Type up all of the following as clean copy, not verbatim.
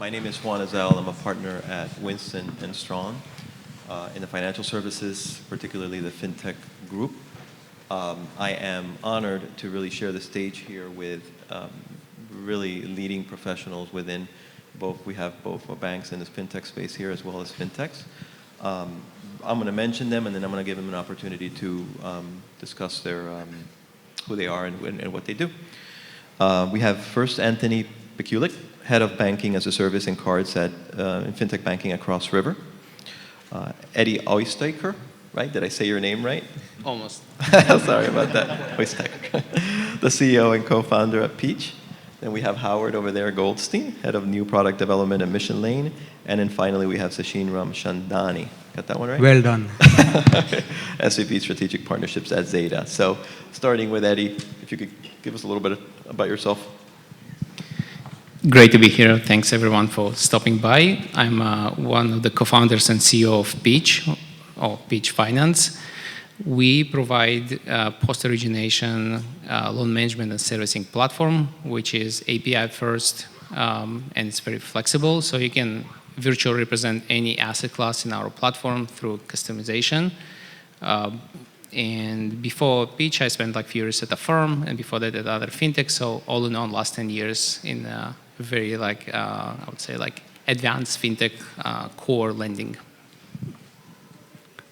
My name is Juan Azal. I'm a partner at Winston & Strawn in the financial services, particularly the Fintech group. I am honored to really share the stage here with really leading professionals within we have both banks in this Fintech space here as well as Fintechs. I'm going to mention them, and then I'm going to give them an opportunity to discuss who they are and what they do. We have first Anthony Pikulik, Head of Banking as a Service and Cards in Fintech Banking at Cross River. Eddie Oisteicher, right? Did I say your name right? Almost. Sorry about that. Oisteicher. The CEO and co-founder at Peach. Then we have Howard over there, Goldstein, Head of New Product Development at Mission Lane. And then finally we have Sachin Ramchandani. Got that one right? Well done. SVP Strategic Partnerships at Zeta. So starting with Eddie, if you could give us a little bit about yourself. Great to be here. Thanks everyone for stopping by. I'm one of the co-founders and CEO of Peach, or Peach Finance. We provide post-origination loan management and servicing platform, which is API first, and it's very flexible. So you can virtually represent any asset class in our platform through customization. And before Peach, I spent like a few years at a firm, and before that at other fintechs. So all in all, last 10 years in very I would say advanced fintech core lending.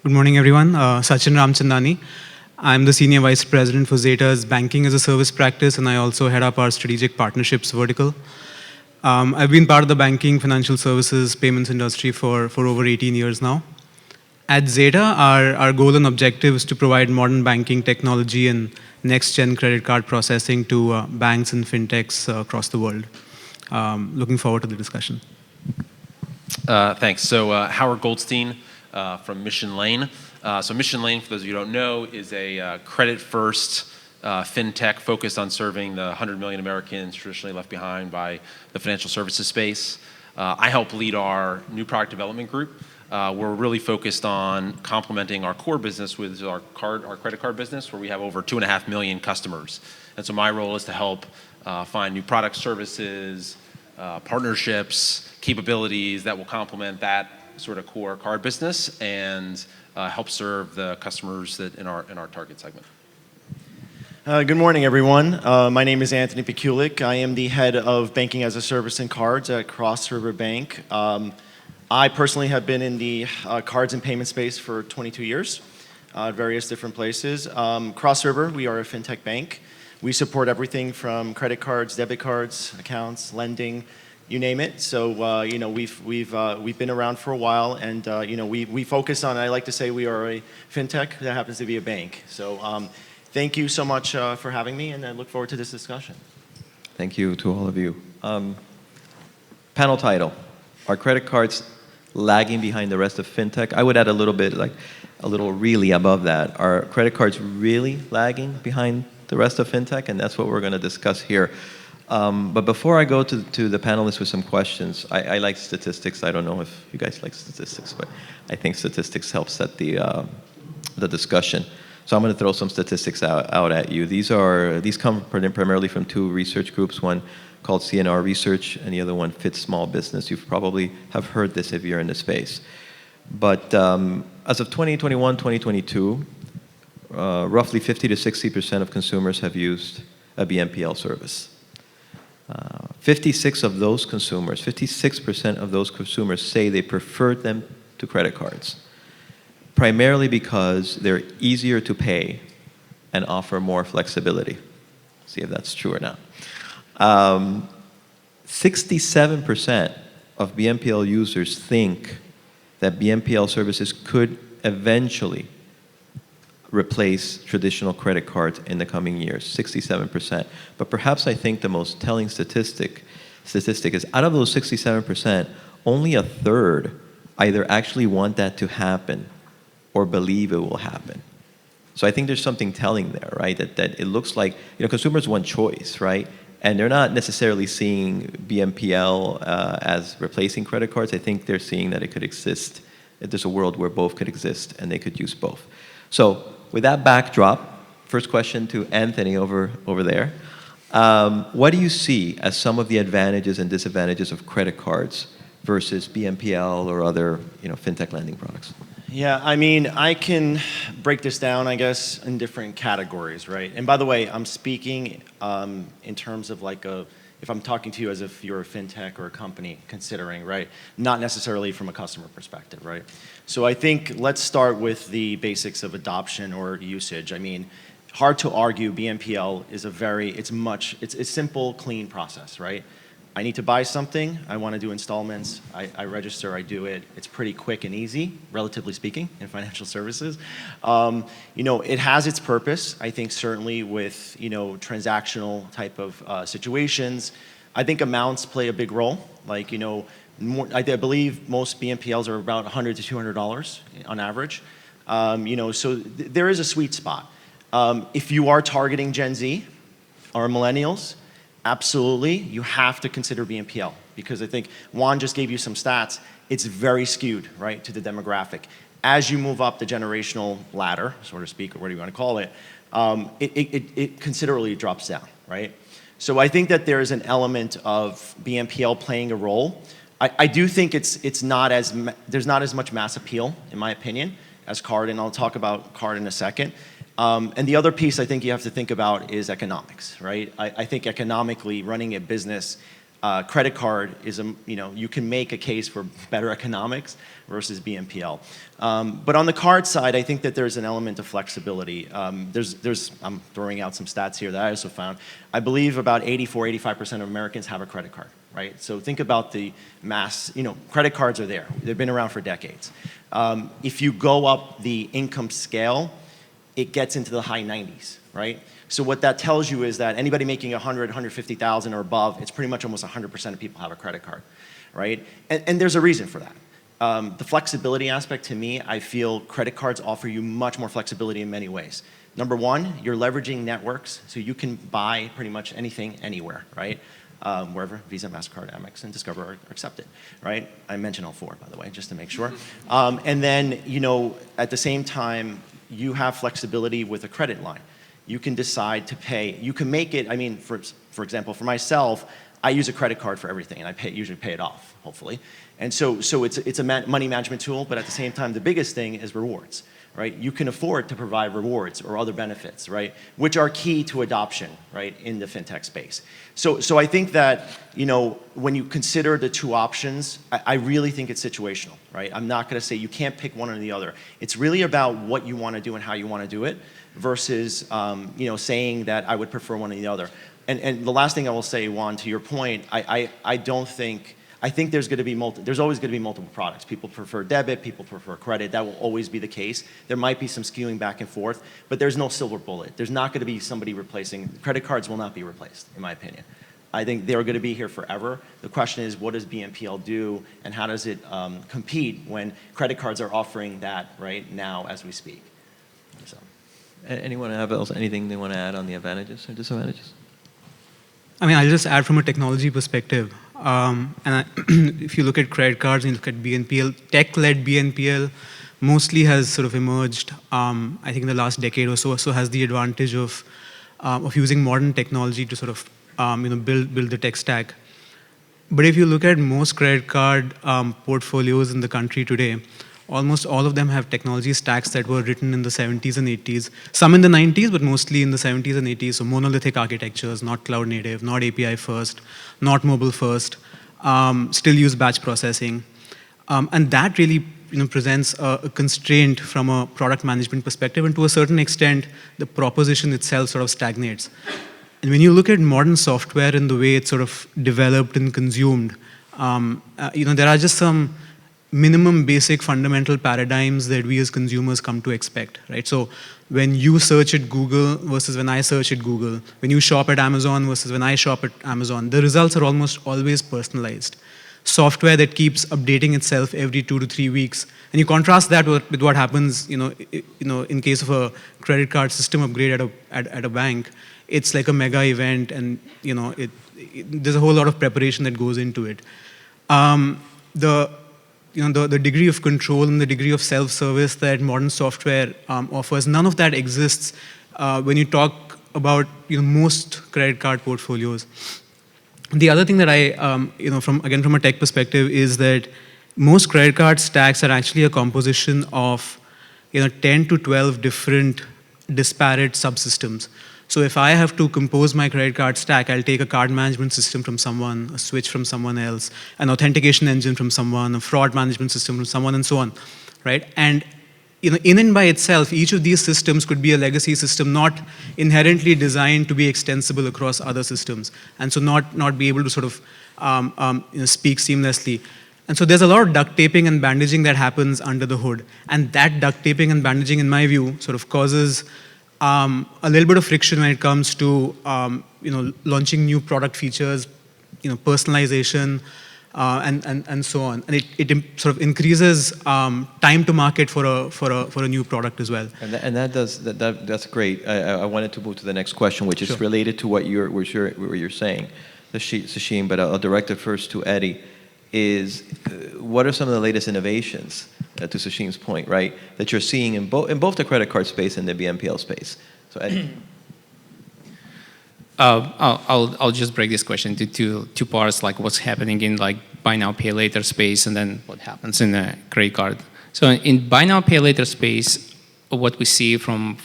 Good morning, everyone. Sachin Ramchandani. I'm the Senior Vice President for Zeta's Banking as a Service practice, and I also head up our strategic partnerships vertical. I've been part of the banking, financial services, payments industry for over 18 years now. At Zeta, our goal and objective is to provide modern banking technology and next-gen credit card processing to banks and fintechs across the world. Looking forward to the discussion. Thanks. So Howard Goldstein from Mission Lane. So Mission Lane, for those of you who don't know, is a credit-first fintech focused on serving the 100 million Americans traditionally left behind by the financial services space. I help lead our new product development group. We're really focused on complementing our core business with our credit card business, where we have over 2.5 million customers. And so my role is to help find new product services, partnerships, capabilities that will complement that sort of core card business and help serve the customers that in our target segment. Good morning, everyone. My name is Anthony Pikulik. I am the head of Banking as a Service and Cards at Cross River Bank. I personally have been in the cards and payment space for 22 years at various different places. Cross River, we are a fintech bank. We support everything from credit cards, debit cards, accounts, lending, you name it. So we've been around for a while, and we focus on. I like to say we are a fintech that happens to be a bank. So thank you so much for having me, and I look forward to this discussion. Thank you to all of you. Panel title: Are credit cards lagging behind the rest of fintech? I would add a little bit, a little really above that. Are credit cards really lagging behind the rest of fintech? And that's what we're going to discuss here. But before I go to the panelists with some questions, I like statistics. I don't know if you guys like statistics, but I think statistics help set the discussion. So I'm going to throw some statistics out at you. These come primarily from two research groups, one called CNR Research and the other one Fit Small Business. You probably have heard this if you're in the space. But as of 2021, 2022, roughly 50 to 60% of consumers have used a BNPL service. 56% of those consumers say they preferred them to credit cards, primarily because they're easier to pay and offer more flexibility. See if that's true or not. 67% of BNPL users think that BNPL services could eventually replace traditional credit cards in the coming years, 67%. But perhaps I think the most telling statistic is out of those 67%, only a third either actually want that to happen or believe it will happen. So I think there's something telling there, right? That it looks like consumers want choice, right? And they're not necessarily seeing BNPL as replacing credit cards. I think they're seeing that it could exist. There's a world where both could exist and they could use both. So with that backdrop, first question to Anthony over there. What do you see as some of the advantages and disadvantages of credit cards versus BNPL or other, fintech lending products? Yeah, I mean, I can break this down, I guess, in different categories, right? And by the way, I'm speaking in terms of if I'm talking to you as if you're a fintech or a company considering, right? Not necessarily from a customer perspective, right? So I think let's start with the basics of adoption or usage. I mean, hard to argue BNPL is it's a simple, clean process, right? I need to buy something, I want to do installments, I register, I do it. It's pretty quick and easy, relatively speaking, in financial services. It has its purpose, I think certainly with, transactional type of situations. I think amounts play a big role. I believe most BNPLs are about $100 to $200 on average. So there is a sweet spot. If you are targeting Gen Z or millennials, absolutely, you have to consider BNPL because I think Juan just gave you some stats. It's very skewed, right, to the demographic. As you move up the generational ladder, so to speak, or whatever you want to call it, it considerably drops down, right? So I think that there is an element of BNPL playing a role. I do think there's not as much mass appeal, in my opinion, as card, and I'll talk about card in a second. And the other piece I think you have to think about is economics, right? I think economically running a business, credit card is you can make a case for better economics versus BNPL. But on the card side, I think that there's an element of flexibility. I'm throwing out some stats here that I also found. I believe about 85% of Americans have a credit card, right? So think about the mass, credit cards are there. They've been around for decades. If you go up the income scale, it gets into the high 90s, right? So what that tells you is that anybody making 100, 150,000 or above, it's pretty much almost 100% of people have a credit card, right? And there's a reason for that. The flexibility aspect to me, I feel credit cards offer you much more flexibility in many ways. Number one, you're leveraging networks, so you can buy pretty much anything, anywhere, right? Wherever Visa, MasterCard, Amex, and Discover are accepted, right? I mentioned all four, by the way, just to make sure. And then, at the same time, you have flexibility with a credit line. You can decide to pay. You can make it, for example, for myself, I use a credit card for everything, and I usually pay it off, hopefully. And so it's a money management tool, but at the same time, the biggest thing is rewards, right? You can afford to provide rewards or other benefits, right? Which are key to adoption, right, in the fintech space. So I think that, when you consider the two options, I really think it's situational, right? I'm not gonna say you can't pick one or the other. It's really about what you wanna do and how you wanna do it versus, saying that I would prefer one or the other. And the last thing I will say, Juan, to your point, I think there's always going to be multiple products. People prefer debit, people prefer credit. That will always be the case. There might be some skewing back and forth, but there's no silver bullet. There's not going to be somebody replacing. Credit cards will not be replaced, in my opinion. I think they're going to be here forever. The question is, what does BNPL do, and how does it compete when credit cards are offering that right now as we speak? So. Anyone have anything they want to add on the advantages or disadvantages? I'll just add from a technology perspective. If you look at credit cards and you look at BNPL, tech-led BNPL mostly has sort of emerged, I think in the last decade or so has the advantage of using modern technology to sort of build the tech stack. But if you look at most credit card portfolios in the country today, almost all of them have technology stacks that were written in the 70s and 80s. Some in the 90s, but mostly in the 70s and 80s. So monolithic architectures, not cloud native, not API first, not mobile first, still use batch processing. And that really presents a constraint from a product management perspective. And to a certain extent, the proposition itself sort of stagnates. And when you look at modern software and the way it's sort of developed and consumed, there are just some minimum basic fundamental paradigms that we as consumers come to expect, right? So when you search at Google versus when I search at Google, when you shop at Amazon versus when I shop at Amazon, the results are almost always personalized. Software that keeps updating itself every 2 to 3 weeks. And you contrast that with what happens, in case of a credit card system upgrade at a bank, it's like a mega event, and there's a whole lot of preparation that goes into it. The degree of control and the degree of self-service that modern software offers, none of that exists when you talk about most credit card portfolios. The other thing that I, from a tech perspective, is that most credit card stacks are actually a composition of 10 to 12 different disparate subsystems. So if I have to compose my credit card stack, I'll take a card management system from someone, a switch from someone else, an authentication engine from someone, a fraud management system from someone, and so on, right? And in and by itself, each of these systems could be a legacy system not inherently designed to be extensible across other systems, and so not be able to sort of speak seamlessly. And so there's a lot of duct taping and bandaging that happens under the hood, and that duct taping and bandaging, in my view, sort of causes a little bit of friction when it comes to launching new product features, personalization, and so on, and it sort of increases time to market for a new product as well. And that's great. I wanted to move to the next question, which is Sure. related to what you're saying, Sachin. But I'll direct it first to Eddie. Is what are some of the latest innovations, to Sachin's point, right, that you're seeing in both the credit card space and the BNPL space? So Eddie. I'll just break this question into two parts, like what's happening in like buy now pay later space, and then what happens in the credit card. So in buy now pay later space, what we see from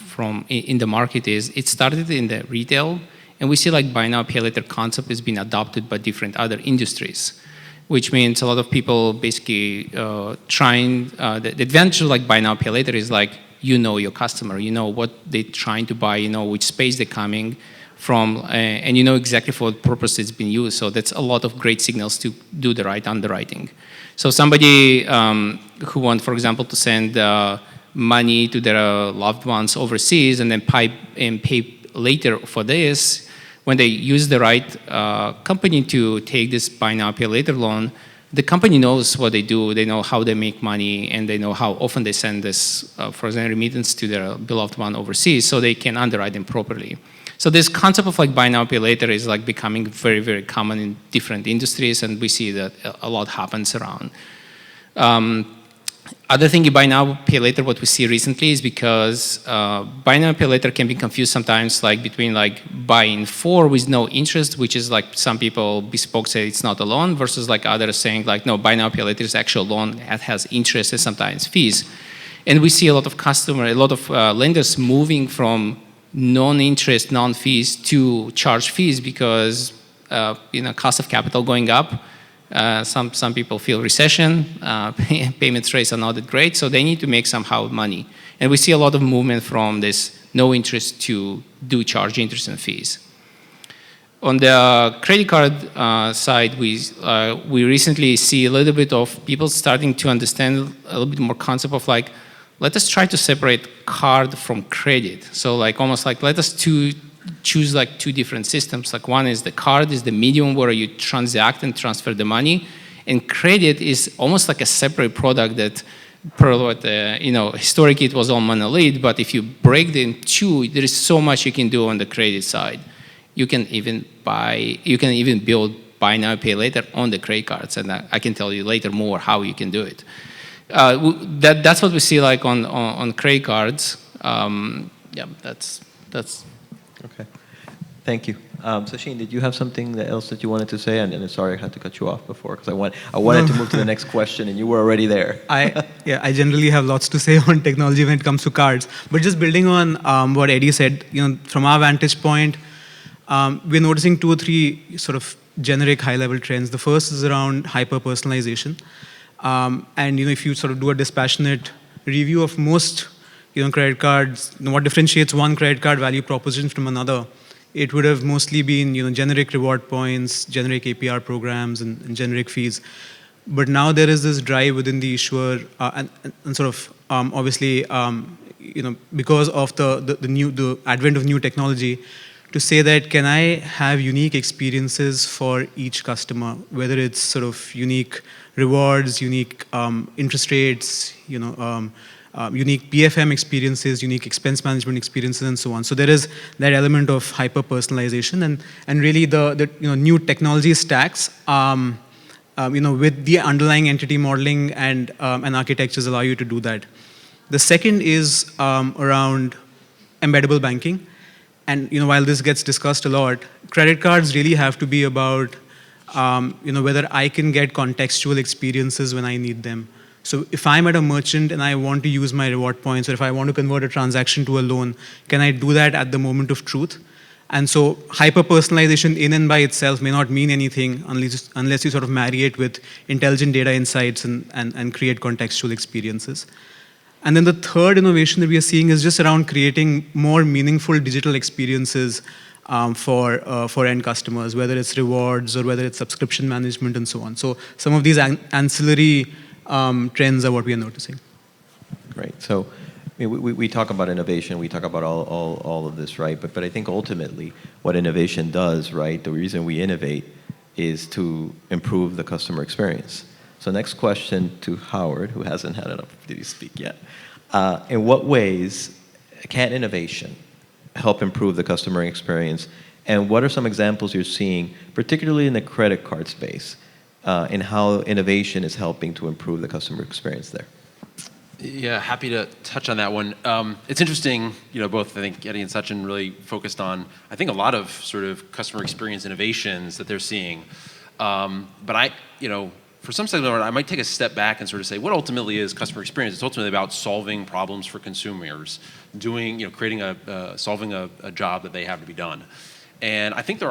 in the market is it started in the retail, and we see like buy now pay later concept is being adopted by different other industries, which means a lot of people basically trying, the advantage of like buy now pay later is like, your customer, what they're trying to buy, which space they're coming from, and exactly for what purpose it's been used. So that's a lot of great signals to do the right underwriting. So somebody who wants, for example, to send money to their loved ones overseas and then pay later for this, when they use the right company to take this buy now pay later loan, the company knows what they do, they know how they make money, and they know how often they send this, for example, remittance to their beloved one overseas, so they can underwrite them properly. So this concept of like buy now pay later is like becoming very, very common in different industries, and we see that a lot happens around. Other thing in buy now pay later, what we see recently is because buy now pay later can be confused sometimes like between like buying for with no interest, which is like some people bespoke say it's not a loan, versus like others saying like no, buy now pay later is actual loan that has interest and sometimes fees. And we see a lot of lenders moving from non-interest, non-fees to charge fees because cost of capital going up. Some people feel recession, payment rates are not that great, so they need to make somehow money. And we see a lot of movement from this no interest to do charge interest and fees. On the credit card side, we recently see a little bit of people starting to understand a little bit more concept of like, let us try to separate card from credit. So like almost like let us choose like two different systems. Like one is the card is the medium where you transact and transfer the money, and credit is almost like a separate product that historically it was all monolith, but if you break them in two, there is so much you can do on the credit side. You can even build buy now pay later on the credit cards, and I can tell you later more how you can do it. That's what we see like on credit cards. That's. Okay, thank you. Sachin, did you have something else that you wanted to say? And sorry, I had to cut you off before because I wanted to move to the next question, and you were already there. I generally have lots to say on technology when it comes to cards, but just building on what Eddie said, from our vantage point, we're noticing 2 or 3 sort of generic high-level trends. The first is around hyper-personalization, and if you sort of do a dispassionate review of most credit cards, what differentiates one credit card value proposition from another, it would have mostly been generic reward points, generic APR programs, and generic fees. But now there is this drive within the issuer, and sort of obviously because of the advent of new technology, to say that can I have unique experiences for each customer, whether it's sort of unique rewards, unique interest rates, unique PFM experiences, unique expense management experiences, and so on. So there is that element of hyper-personalization, and really the new technology stacks, with the underlying entity modeling and architectures allow you to do that. The second is around embeddable banking, And while this gets discussed a lot, credit cards really have to be about whether I can get contextual experiences when I need them. So if I'm at a merchant and I want to use my reward points, or if I want to convert a transaction to a loan, can I do that at the moment of truth? And so hyper-personalization in and by itself may not mean anything unless you sort of marry it with intelligent data insights and create contextual experiences. And then the third innovation that we are seeing is just around creating more meaningful digital experiences for end customers, whether it's rewards or whether it's subscription management and so on. So some of these ancillary trends are what we are noticing. Great. So we talk about innovation, we talk about all of this, right? But I think ultimately what innovation does, right, the reason we innovate is to improve the customer experience. So next question to Howard, who hasn't had an opportunity to speak yet. In what ways can innovation help improve the customer experience? And what are some examples you're seeing, particularly in the credit card space, in how innovation is helping to improve the customer experience there? Yeah, happy to touch on that one. It's interesting, both I think Eddie and Sachin really focused on, I think, a lot of sort of customer experience innovations that they're seeing. But for some segment, I might take a step back and sort of say, what ultimately is customer experience? It's ultimately about solving problems for consumers, solving a job that they have to be done. And I think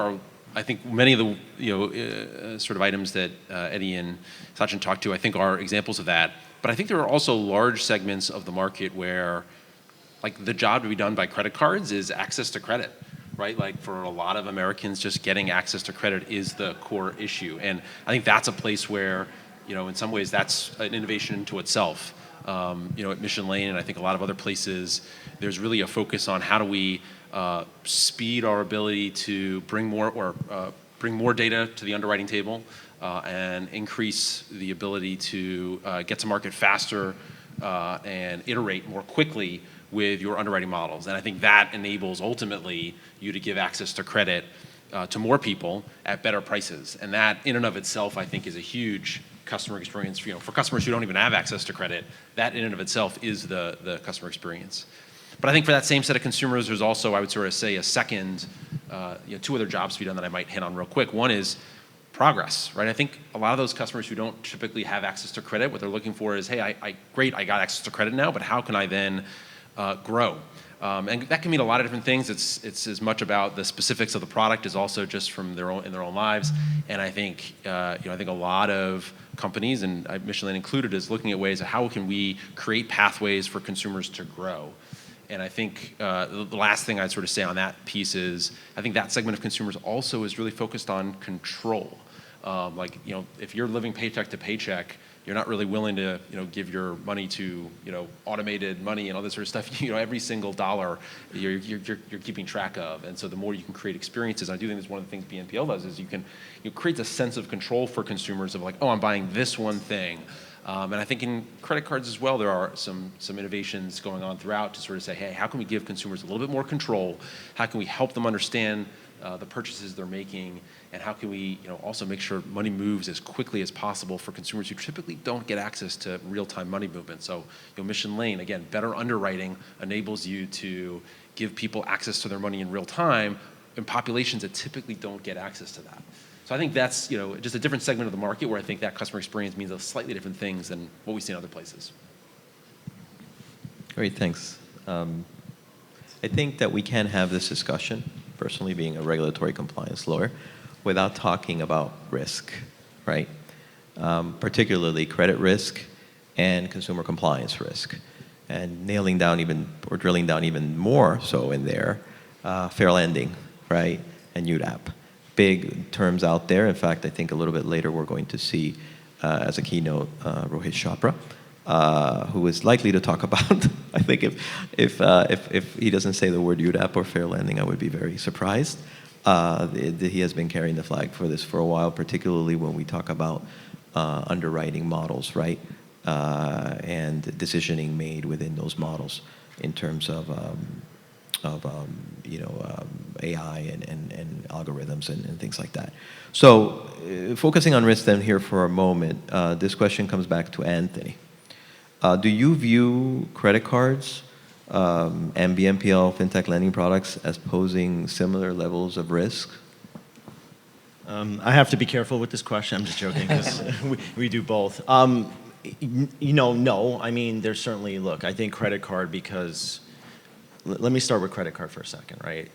many of the sort of items that Eddie and Sachin talked to, I think, are examples of that. But I think there are also large segments of the market where, like, the job to be done by credit cards is access to credit, right? Like, for a lot of Americans, just getting access to credit is the core issue. And I think that's a place where, in some ways, that's an innovation into itself. At Mission Lane and I think a lot of other places, there's really a focus on how do we speed our ability to bring more data to the underwriting table, and increase the ability to get to market faster and iterate more quickly with your underwriting models. And I think that enables ultimately you to give access to credit to more people at better prices. And that in and of itself, I think, is a huge customer experience. For customers who don't even have access to credit, that in and of itself is the customer experience. But I think for that same set of consumers, there's also, I would sort of say, a second, two other jobs to be done that I might hit on real quick. One is progress, right? I think a lot of those customers who don't typically have access to credit, what they're looking for is, hey, I got access to credit now, but how can I then grow? And that can mean a lot of different things. It's as much about the specifics of the product as also just from their own lives. And I think I think a lot of companies, and Mission Lane included, is looking at ways of how can we create pathways for consumers to grow. And I think the last thing I'd sort of say on that piece is I think that segment of consumers also is really focused on control. If you're living paycheck to paycheck, you're not really willing to, give your money to, automated money and all this sort of stuff. Every single dollar you're keeping track of. And so the more you can create experiences, I do think that's one of the things BNPL does, is you create a sense of control for consumers of like, oh, I'm buying this one thing. And I think in credit cards as well, there are some innovations going on throughout to sort of say, hey, how can we give consumers a little bit more control? How can we help them understand the purchases they're making? And how can we also make sure money moves as quickly as possible for consumers who typically don't get access to real-time money movement? So Mission Lane, again, better underwriting enables you to give people access to their money in real time in populations that typically don't get access to that. So I think that's just a different segment of the market where I think that customer experience means slightly different things than what we see in other places. Great, thanks. I think that we can have this discussion, personally being a regulatory compliance lawyer, without talking about risk, right? Particularly credit risk and consumer compliance risk. And drilling down even more so in there, fair lending, right? And UDAP. Big terms out there. In fact, I think a little bit later we're going to see as a keynote Rohit Chopra, who is likely to talk about. I think if he doesn't say the word UDAP or fair lending, I would be very surprised. He has been carrying the flag for this for a while, particularly when we talk about underwriting models, right? And decisioning made within those models in terms of AI and algorithms and things like that. So focusing on risk then here for a moment, this question comes back to Anthony. Do you view credit cards and BNPL fintech lending products as posing similar levels of risk? I have to be careful with this question. I'm just joking, 'cause we do both. No. I mean, there's certainly, look, I think credit card, because let me start with credit card for a second, right?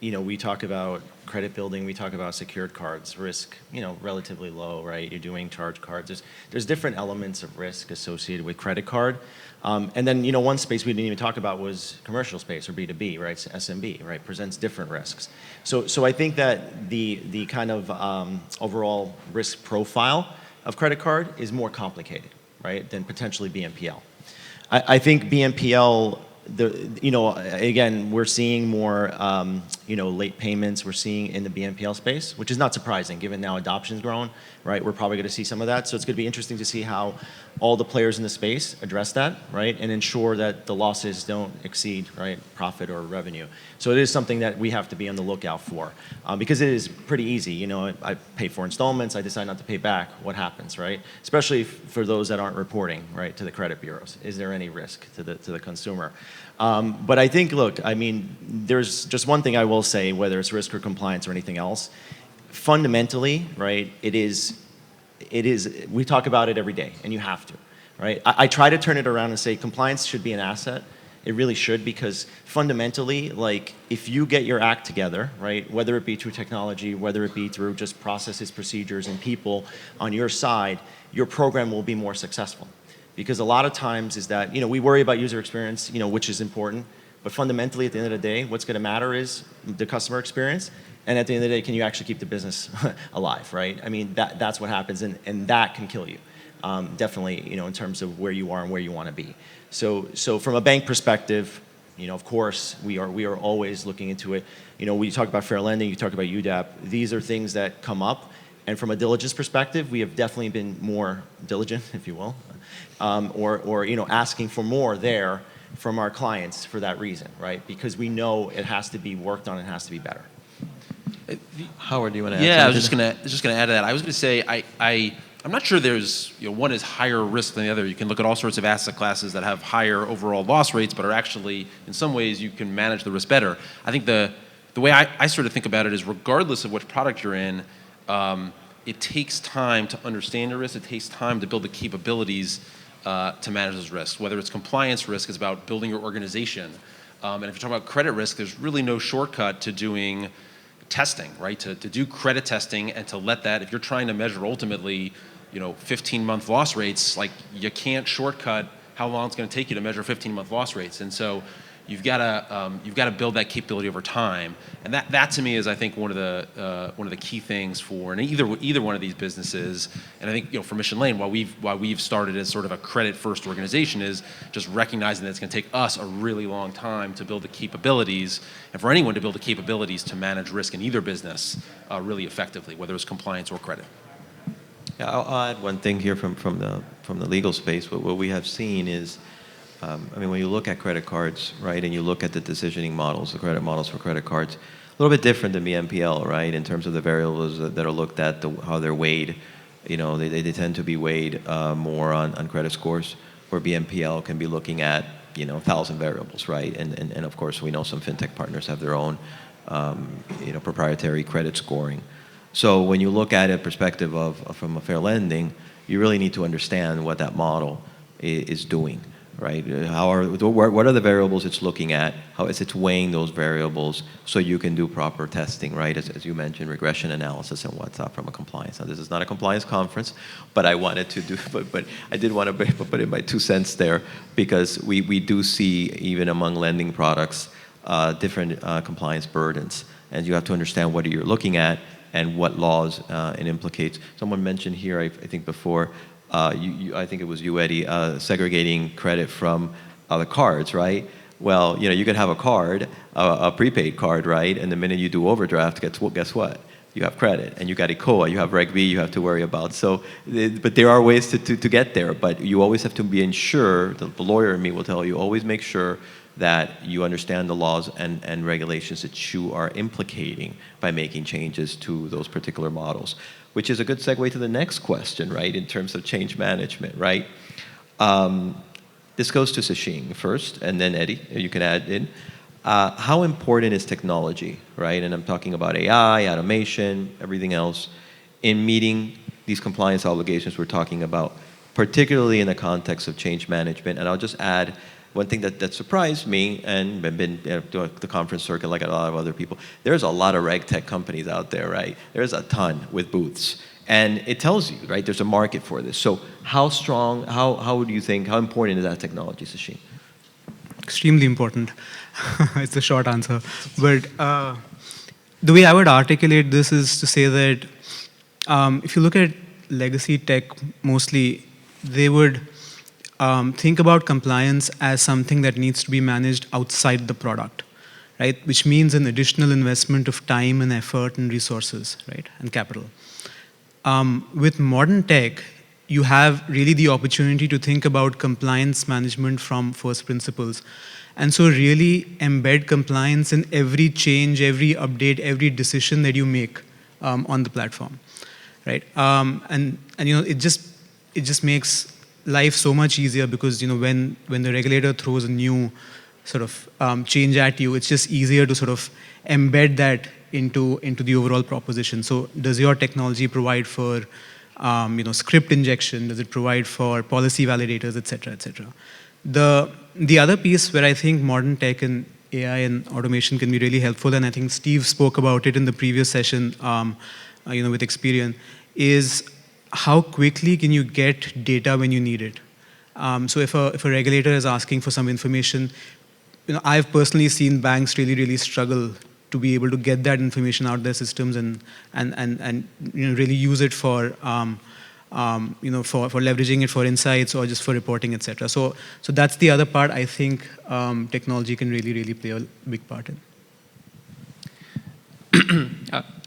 We talk about credit building, we talk about secured cards, risk, relatively low, right? You're doing charge cards. There's different elements of risk associated with credit card. And then, one space we didn't even talk about was commercial space, or B2B, right? SMB, right? Presents different risks. So I think that the kind of overall risk profile of credit card is more complicated, right, than potentially BNPL. I think BNPL, again, we're seeing more, late payments. We're seeing in the BNPL space, which is not surprising given now adoption's grown, right? We're probably going to see some of that. So it's going to be interesting to see how all the players in the space address that, right, and ensure that the losses don't exceed, right, profit or revenue. So it is something that we have to be on the lookout for, because it is pretty easy. I pay for installments. I decide not to pay back. What happens, right? Especially for those that aren't reporting, right, to the credit bureaus. Is there any risk to the consumer? But I think, look, I mean, there's just one thing I will say, whether it's risk or compliance or anything else. Fundamentally, right, it is, we talk about it every day, and you have to, right? I try to turn it around and say compliance should be an asset. It really should, because fundamentally, like, if you get your act together, right, whether it be through technology, whether it be through just processes, procedures, and people on your side, your program will be more successful. Because a lot of times is that, we worry about user experience, which is important, but fundamentally at the end of the day, what's going to matter is the customer experience, and at the end of the day, can you actually keep the business alive, right? I mean, that's what happens, and that can kill you, definitely, in terms of where you are and where you want to be. So from a bank perspective, of course, we are always looking into it. We talk about fair lending, you talk about UDAP. These are things that come up, and from a diligence perspective, we have definitely been more diligent, if you will, or asking for more there from our clients for that reason, right? Because we know it has to be worked on, it has to be better. Howard, do you want to add Yeah, I something? was just gonna add to that. I was gonna say I'm not sure there's one is higher risk than the other. You can look at all sorts of asset classes that have higher overall loss rates, but are actually, in some ways, you can manage the risk better. I think the way I sort of think about it is, regardless of which product you're in, it takes time to understand your risk. It takes time to build the capabilities to manage those risks. Whether it's compliance risk, is about building your organization. And if you're talking about credit risk, there's really no shortcut to doing testing, right? To do credit testing and to let that, if you're trying to measure ultimately, 15-month loss rates, like, you can't shortcut how long it's going to take you to measure 15-month loss rates. And so you've got to build that capability over time. And that to me is, I think, one of the key things for either one of these businesses. And I think, for Mission Lane, why we've started as sort of a credit first organization, is just recognizing that it's going to take us a really long time to build the capabilities, and for anyone to build the capabilities to manage risk in either business really effectively, whether it's compliance or credit. Yeah, I'll add one thing here from the legal space. What we have seen is, when you look at credit cards, right, and you look at the decisioning models, the credit models for credit cards, a little bit different than BNPL, right, in terms of the variables that are looked at, how they're weighed. They tend to be weighed more on credit scores, where BNPL can be looking at, 1,000 variables, right? And of course, we know some fintech partners have their own, proprietary credit scoring. So when you look at it perspective from a fair lending, you really need to understand what that model is doing, right? What are the variables it's looking at? How is it weighing those variables so you can do proper testing, right? As you mentioned, regression analysis and what's up from a compliance. Now, this is not a compliance conference, but I wanted to do, but I did want to put in my 2 cents there, because we do see, even among lending products, different compliance burdens, and you have to understand what you're looking at and what laws it implicates. Someone mentioned here, I think before, I think it was you, Eddie, segregating credit from the cards, right? Well, you could have a card, a prepaid card, right? And the minute you do overdraft, guess what? You have credit, and you got ECOA, you have Reg B you have to worry about. So, but there are ways to get there, but you always have to be sure, the lawyer in me will tell you, always make sure that you understand the laws and regulations that you are implicating by making changes to those particular models, which is a good segue to the next question, right, in terms of change management, right? this goes to Sachin first, and then Eddie, you can add in. How important is technology, right? And I'm talking about AI, automation, everything else, in meeting these compliance obligations we're talking about, particularly in the context of change management. And I'll just add one thing that surprised me, and I've been doing the conference circuit like a lot of other people, there's a lot of reg tech companies out there, right? There's a ton with booths. And it tells you, right, there's a market for this. So how strong, how do you think, how important is that technology, Sachin? Extremely important. It's a short answer. But the way I would articulate this is to say that if you look at legacy tech, mostly, they would think about compliance as something that needs to be managed outside the product, right? Which means an additional investment of time and effort and resources, right, and capital. With modern tech, you have really the opportunity to think about compliance management from first principles. And so really embed compliance in every change, every update, every decision that you make on the platform, right? And you know, it just makes life so much easier because, you know, when the regulator throws a new sort of change at you, it's just easier to sort of embed that into the overall proposition. So does your technology provide for you know, script injection? Does it provide for policy validators, et cetera, et cetera? The other piece where I think modern tech and AI and automation can be really helpful, and I think Steve spoke about it in the previous session, you know, with Experian, is how quickly can you get data when you need it? So if a regulator is asking for some information, you know, I've personally seen banks really struggle to be able to get that information out of their systems and you know, really use it for you know, for leveraging it for insights or just for reporting, etc. So that's the other part I think technology can really play a big part in.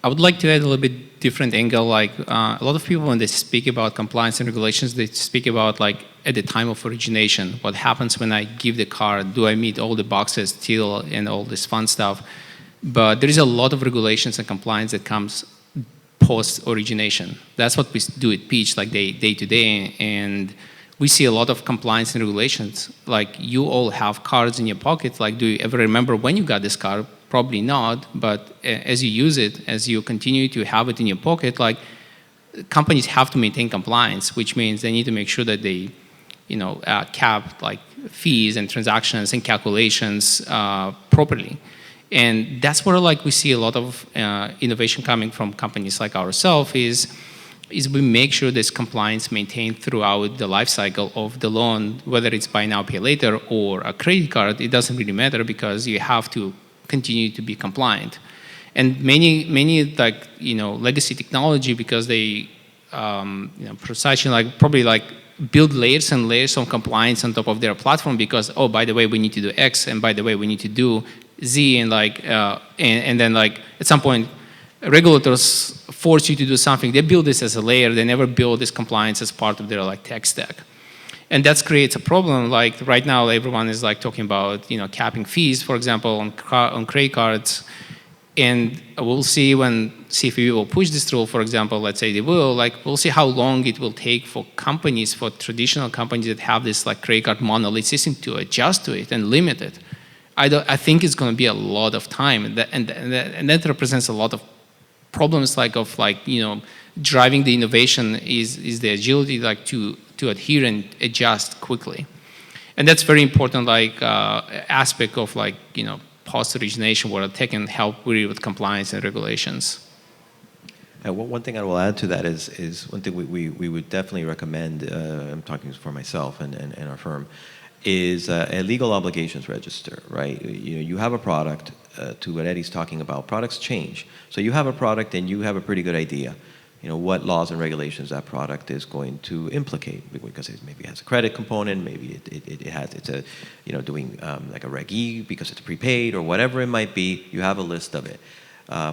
I would like to add a little bit different angle. Like a lot of people, when they speak about compliance and regulations, they speak about like at the time of origination, what happens when I give the card, do I meet all the boxes still and all this fun stuff. But there is a lot of regulations and compliance that comes post-origination. That's what we do at Peach, like day to day, and we see a lot of compliance and regulations. Like you all have cards in your pocket. Like, do you ever remember when you got this card? Probably not, but as you use it, as you continue to have it in your pocket, like companies have to maintain compliance, which means they need to make sure that they, you know, cap like fees and transactions and calculations properly. And that's where like we see a lot of innovation coming from companies like ourselves is we make sure this compliance maintained throughout the life cycle of the loan, whether it's buy now, pay later or a credit card, it doesn't really matter because you have to continue to be compliant. And many like, you know, legacy technology, because they, you know, precisely like probably like build layers and layers of compliance on top of their platform because, oh, by the way, we need to do X, and by the way, we need to do Z, and like, and then like at some point, regulators force you to do something. They build this as a layer. They never build this compliance as part of their like tech stack, and that creates a problem. Like right now, everyone is like talking about, you know, capping fees, for example, on credit cards, and we'll see when CFPB will push this through. For example, let's say they will. Like we'll see how long it will take for companies, for traditional companies that have this like credit card monolith system to adjust to it and limit it. I think it's going to be a lot of time, and that represents a lot of problems, like of like, you know, driving the innovation is the agility, like to adhere and adjust quickly, and that's very important, like aspect of like, you know, post origination where tech can help really with compliance and regulations. One thing I will add to that is one thing we would definitely recommend. I'm talking for myself and our firm. Is a legal obligations register, right? You know, you have a product, to what Eddie's talking about, products change. So you have a product and you have a pretty good idea, you know, what laws and regulations that product is going to implicate, because it maybe has a credit component, maybe it's a, you know, doing like a Reg E because it's prepaid or whatever it might be. You have a list of it.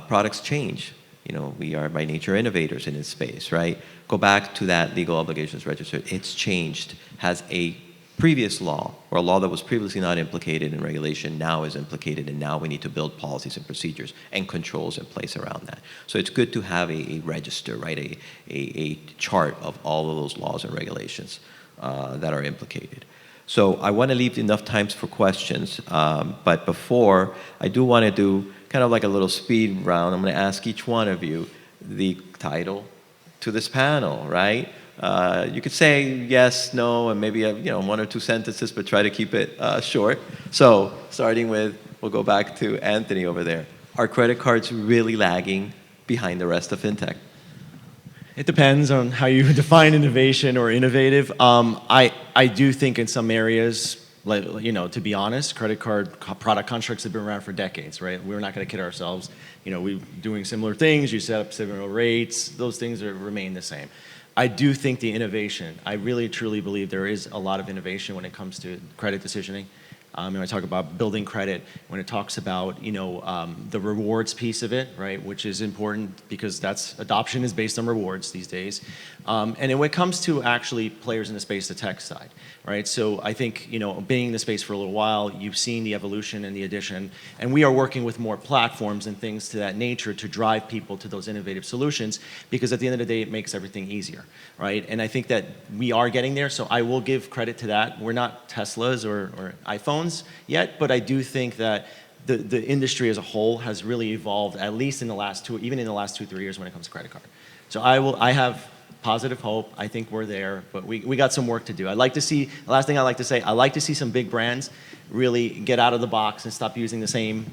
Products change. You know, we are by nature innovators in this space, right? Go back to that legal obligations register. It's changed, has a previous law, or a law that was previously not implicated in regulation now is implicated, and now we need to build policies and procedures and controls in place around that. So it's good to have a register, right? A chart of all of those laws and regulations that are implicated. So I want to leave enough times for questions. But before, I do want to do kind of like a little speed round. I'm going to ask each one of you the title to this panel, right? You could say yes, no, and maybe one or two sentences, but try to keep it short. So starting with, we'll go back to Anthony over there. Are credit cards really lagging behind the rest of fintech? It depends on how you define innovation or innovative. I do think in some areas, like, to be honest, credit card product constructs have been around for decades, right? We're not going to kid ourselves. We're doing similar things. You set up similar rates. Those things remain the same. I do think the innovation, I really truly believe there is a lot of innovation when it comes to credit decisioning. When I talk about building credit, when it talks about the rewards piece of it, right, which is important because adoption is based on rewards these days, and then when it comes to actually players in the space, the tech side, right. So I think being in the space for a little while, you've seen the evolution and the addition, and we are working with more platforms and things to that nature to drive people to those innovative solutions because at the end of the day, it makes everything easier, right. And I think that we are getting there. So I will give credit to that. We're not Teslas or iPhones yet, but I do think that the industry as a whole has really evolved, at least in the last 3 years when it comes to credit card. So I have positive hope. I think we're there, but we got some work to do. The last thing I like to say, I like to see some big brands really get out of the box and stop using the same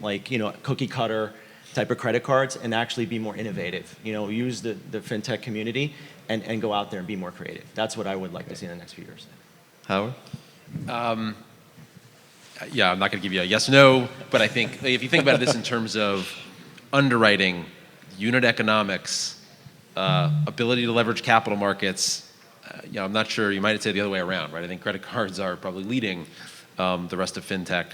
cookie cutter type of credit cards and actually be more innovative. Use the fintech community and go out there and be more creative. That's what I would like to see in the next few years. Howard? Yeah, I'm not going to give you a yes, no, but I think if you think about this in terms of underwriting, unit economics, ability to leverage capital markets, I'm not sure, you might say the other way around, right? I think credit cards are probably leading the rest of fintech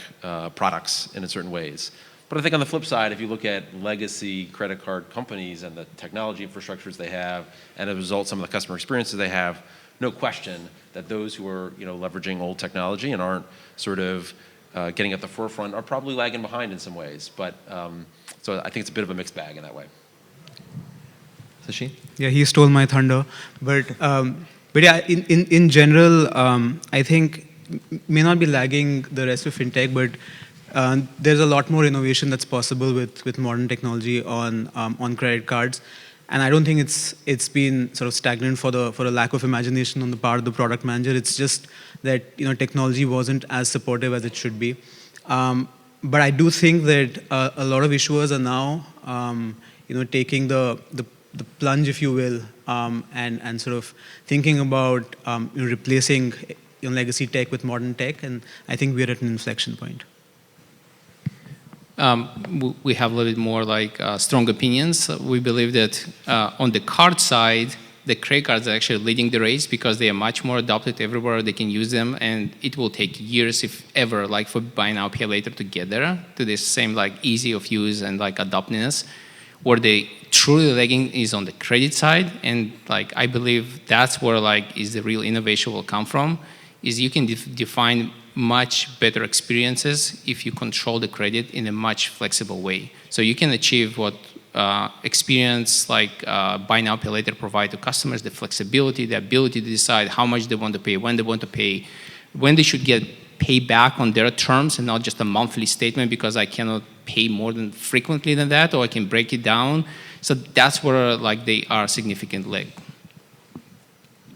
products in certain ways. But I think on the flip side, if you look at legacy credit card companies and the technology infrastructures they have, and as a result, some of the customer experiences they have, no question that those who are leveraging old technology and aren't sort of getting at the forefront are probably lagging behind in some ways. But so I think it's a bit of a mixed bag in that way. Sachin? Yeah, he stole my thunder. But yeah, in general, I think may not be lagging the rest of fintech, but there's a lot more innovation that's possible with modern technology on credit cards. And I don't think it's been sort of stagnant for a lack of imagination on the part of the product manager. It's just that technology wasn't as supportive as it should be. But I do think that a lot of issuers are now taking the plunge, if you will, and sort of thinking about replacing legacy tech with modern tech. And I think we're at an inflection point. We have a little bit more strong opinions. We believe that on the card side, the credit cards are actually leading the race because they are much more adopted everywhere. They can use them, and it will take years, if ever, for buy now, pay later to get there to this same easy of use and adoptness. Where they truly lagging is on the credit side, and I believe that's where is the real innovation will come from. Is you can define much better experiences if you control the credit in a much flexible way. So you can achieve what experience buy now, pay later provide to customers, the flexibility, the ability to decide how much they want to pay, when they want to pay, when they should get paid back on their terms and not just a monthly statement because I cannot pay more than frequently than that, or I can break it down. So that's where they are significant lag.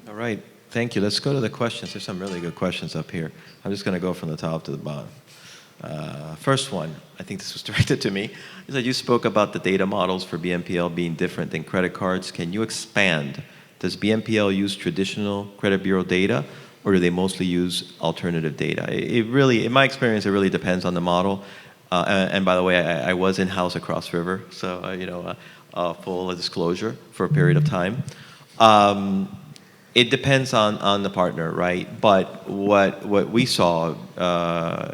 All right. Thank you. Let's go to the questions. There's some really good questions up here. I'm just going to go from the top to the bottom. First one, I think this was directed to me, is that you spoke about the data models for BNPL being different than credit cards. Can you expand? Does BNPL use traditional credit bureau data, or do they mostly use alternative data? It really, in my experience, it really depends on the model. And by the way, I was in-house at Cross River, so full disclosure for a period of time. It depends on the partner, right? But what we saw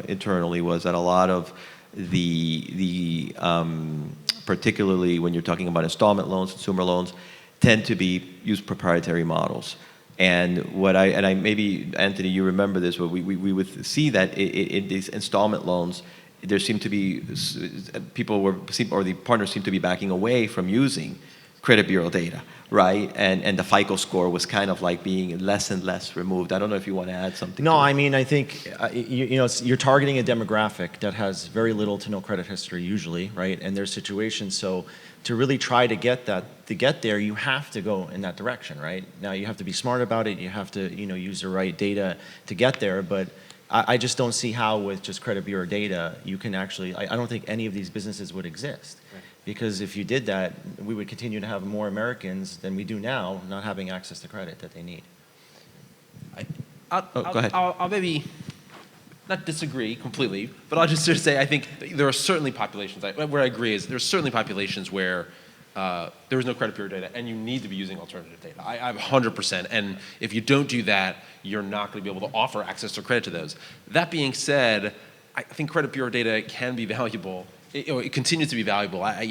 internally was that a lot of the particularly when you're talking about installment loans, consumer loans, tend to use proprietary models. And maybe Anthony, you remember this, but we would see that in these installment loans, there seemed to be the partners seem to be backing away from using credit bureau data, right? And the FICO score was kind of like being less and less removed. I don't know if you want to add something. No, to it. I mean, I think, you're targeting a demographic that has very little to no credit history usually, right? And there's situations, so to really try to get there, you have to go in that direction, right? Now, you have to be smart about it. You have to, use the right data to get there. But I just don't see how with just credit bureau data, you can actually, I don't think any of these businesses would exist. Right. Because if you did that, we would continue to have more Americans than we do now not having access to credit that they need. Go ahead. I'll maybe not disagree completely, but I'll just sort of say I think there are certainly populations, where I agree is there's certainly populations where there is no credit bureau data and you need to be using alternative data. I'm 100%, and if you don't do that, you're not going to be able to offer access to credit to those. That being said, I think credit bureau data can be valuable. It continues to be valuable. I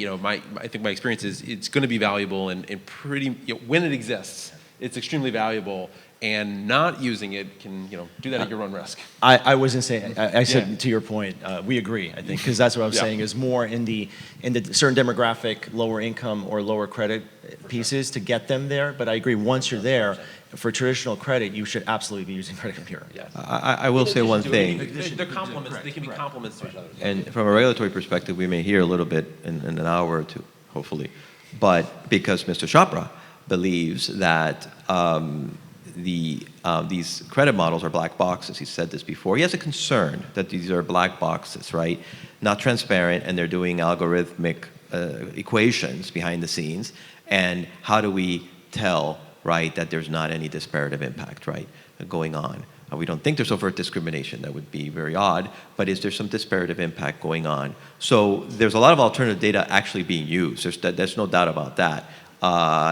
think my experience is it's going to be valuable and pretty, when it exists, it's extremely valuable. And not using it can, do that at your own risk. I wasn't saying. I said to your point. We agree. I think because that's what I was saying is more in the certain demographic, lower income or lower credit pieces to get them there. But I agree. Once you're there, for traditional credit, you should absolutely be using credit bureau. Yes. I will say one thing. They're complements. They can be complements to each other. And from a regulatory perspective, we may hear a little bit in an hour or two, hopefully. But because Mr. Chopra believes that these credit models are black boxes. He said this before. He has a concern that these are black boxes, right? Not transparent, and they're doing algorithmic equations behind the scenes. And how do we tell, right, that there's not any disparative impact, right, going on? We don't think there's overt discrimination. That would be very odd. But is there some disparative impact going on? So there's a lot of alternative data actually being used. There's no doubt about that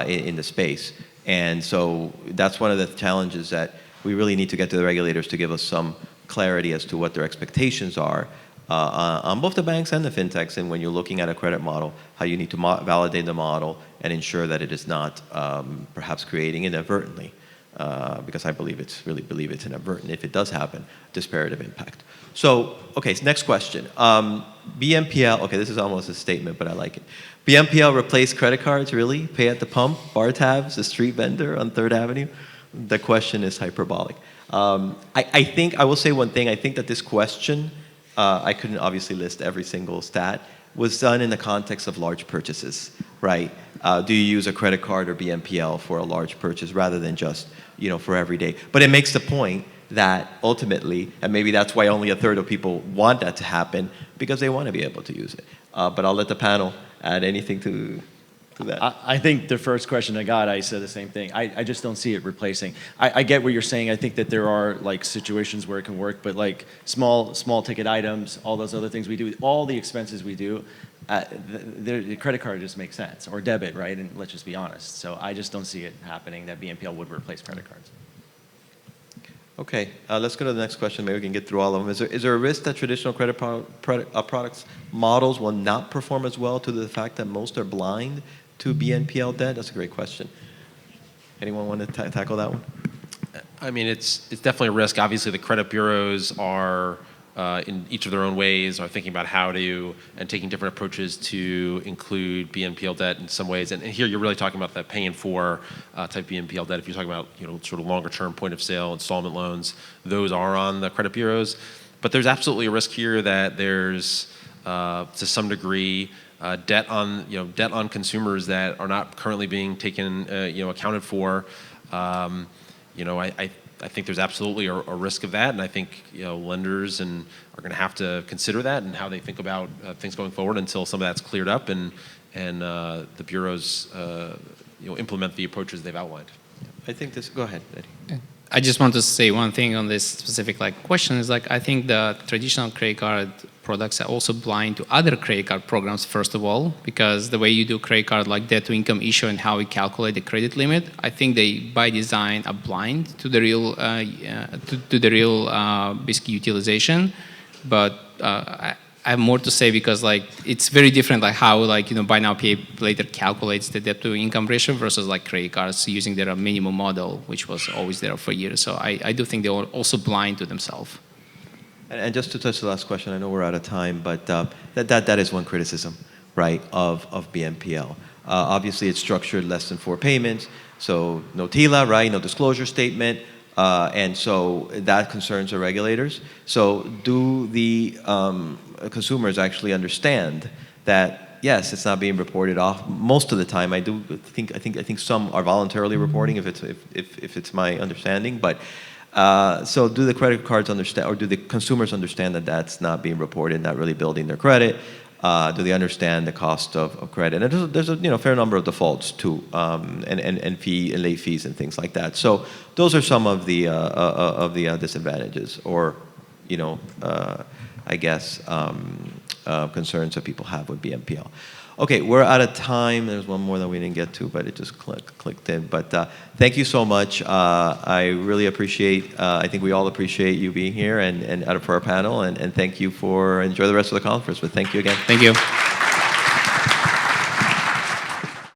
in the space. And so that's one of the challenges that we really need to get to the regulators to give us some clarity as to what their expectations are on both the banks and the fintechs. And when you're looking at a credit model, how you need to validate the model and ensure that it is not perhaps creating inadvertently, because I really believe it's inadvertent if it does happen, disparative impact. So, okay, so next question. BNPL, okay, this is almost a statement, but I like it. BNPL replaced credit cards, really? Pay at the pump, bar tabs, the street vendor on 3rd Avenue? The question is hyperbolic. I think, I will say one thing, I think that this question, I couldn't obviously list every single stat, was done in the context of large purchases, right? Do you use a credit card or BNPL for a large purchase rather than just, for every day? But it makes the point that ultimately, and maybe that's why only a third of people want that to happen, because they want to be able to use it. But I'll let the panel add anything to that. I think the first question I got, I said the same thing. I just don't see it replacing. I get what you're saying. I think that there are like situations where it can work, but like small ticket items, all those other things we do, all the expenses we do, the credit card just makes sense, or debit, right? And let's just be honest. So I just don't see it happening that BNPL would replace credit cards. Okay, let's go to the next question. Maybe we can get through all of them. Is there a risk that traditional credit products models will not perform as well due to the fact that most are blind to BNPL debt? That's a great question. Anyone want to tackle that one? I mean, it's definitely a risk. Obviously, the credit bureaus are, in each of their own ways, are thinking about how to, and taking different approaches to include BNPL debt in some ways. And here you're really talking about that paying for type BNPL debt. If you're talking about, sort of longer term point of sale installment loans, those are on the credit bureaus. But there's absolutely a risk here that there's, to some degree, debt on consumers that are not currently being taken, accounted for. I think there's absolutely a risk of that, and I think lenders are going to have to consider that and how they think about things going forward until some of that's cleared up and the bureaus implement the approaches they've outlined. I think this. Go ahead, Eddie. I just want to say one thing on this specific question is I think the traditional credit card products are also blind to other credit card programs, first of all, because the way you do credit card debt to income issue and how we calculate the credit limit, I think they by design are blind to the real basic utilization. But I have more to say because it's very different how buy now pay later calculates the debt to income ratio versus credit cards using their minimum model, which was always there for years. So I do think they are also blind to themselves. And just to touch the last question, I know we're out of time, but that is one criticism, right, of BNPL. Obviously, it's structured less than 4 payments, so no TILA, right? No disclosure statement. And so that concerns the regulators. So do the consumers actually understand that, yes, it's not being reported off most of the time? I think some are voluntarily reporting, if it's my understanding. But so do the credit cards understand, or do the consumers understand that that's not being reported, not really building their credit? Do they understand the cost of credit? And there's a fair number of defaults too, and late fees and things like that. So those are some of the disadvantages, or I guess concerns that people have with BNPL. Okay, we're out of time. There's one more that we didn't get to, but it just clicked in. But thank you so much. I really appreciate, I think we all appreciate you being here and for our panel. And thank you enjoy the rest of the conference. But thank you again. Thank you.